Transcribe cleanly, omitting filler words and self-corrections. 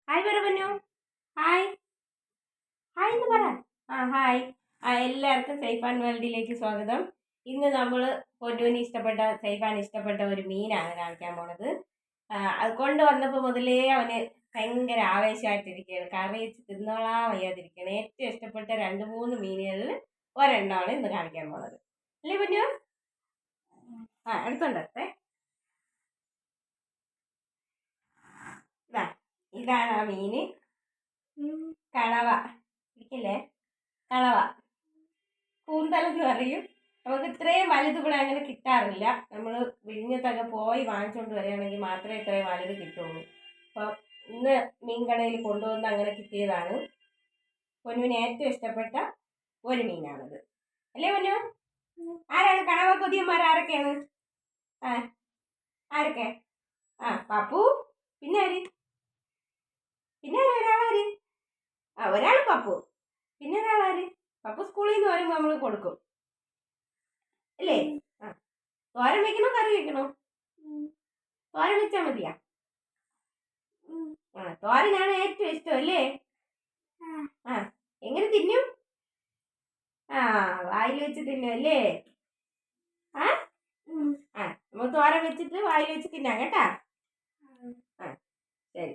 Hi പറ പൊന്നു. Hi hi എന്ന് പറ. ഹായ്. എല്ലാവർക്കും സേഫ് ആൻഡ് വേൾഡിലേക്ക് സ്വാഗതം. ഇന്ന് നമ്മൾ പൊന്നുവിന് സേഫ് ആൻഡ് ഇഷ്ടപ്പെട്ട ഒരു മീനാണ് കാണിക്കാൻ പോണത്. അത് കൊണ്ടുവന്നപ്പോൾ മുതലേ അവന് ഭയങ്കര ആവേശമായിട്ടിരിക്കുകയാണ്. കറി വെച്ച് തിന്നോളാ വയ്യാതിരിക്കുകയാണ്. ഏറ്റവും ഇഷ്ടപ്പെട്ട 2-3 മീനുകളിൽ ഒരെണ്ണമാണ് ഇന്ന് കാണിക്കാൻ പോണത്. അല്ലേ പൊന്നു? എടുത്തോണ്ടേ. ഇതാണ് ആ മീന്. കണവ. ഇരിക്കില്ലേ? കണവ, കൂന്തലെന്ന് പറയും. നമുക്ക് ഇത്രയും വലുത് ഇവിടെ അങ്ങനെ കിട്ടാറില്ല. നമ്മൾ വിഴിഞ്ഞത്തൊക്കെ പോയി വാങ്ങിച്ചുകൊണ്ട് വരികയാണെങ്കിൽ മാത്രമേ ഇത്രയും വലുത് കിട്ടുള്ളൂ. അപ്പം ഇന്ന് മീൻകടയിൽ കൊണ്ടുവന്ന് അങ്ങനെ കിട്ടിയതാണ്. പൊന്നുവിന് ഏറ്റവും ഇഷ്ടപ്പെട്ട ഒരു മീനാണത്. അല്ലേ പൊന്നു? ആരാണ് കണവ കൊതിയന്മാർ? ആരൊക്കെയാണ്? ആരൊക്കെ? പപ്പു. പിന്നെ ആര്? പിന്നെ ഒരാളാര്? ഒരാൾ പപ്പു. പിന്നെ ഒരാളാര്? പപ്പു സ്കൂളിൽ നിന്ന് വരുമ്പോൾ നമ്മൾ കൊടുക്കും അല്ലേ? തോരൻ വെക്കണോ കറി വെക്കണോ? തോരൻ വെച്ചാൽ മതിയാ? തോരനാണ് ഏറ്റവും ഇഷ്ടം അല്ലേ? എങ്ങനെ തിന്നും? വായിൽ വെച്ച് തിന്നും അല്ലേ? നമ്മൾ തോരൻ വെച്ചിട്ട് വായിൽ വെച്ച് തിന്നാം കേട്ടാ. ശരി.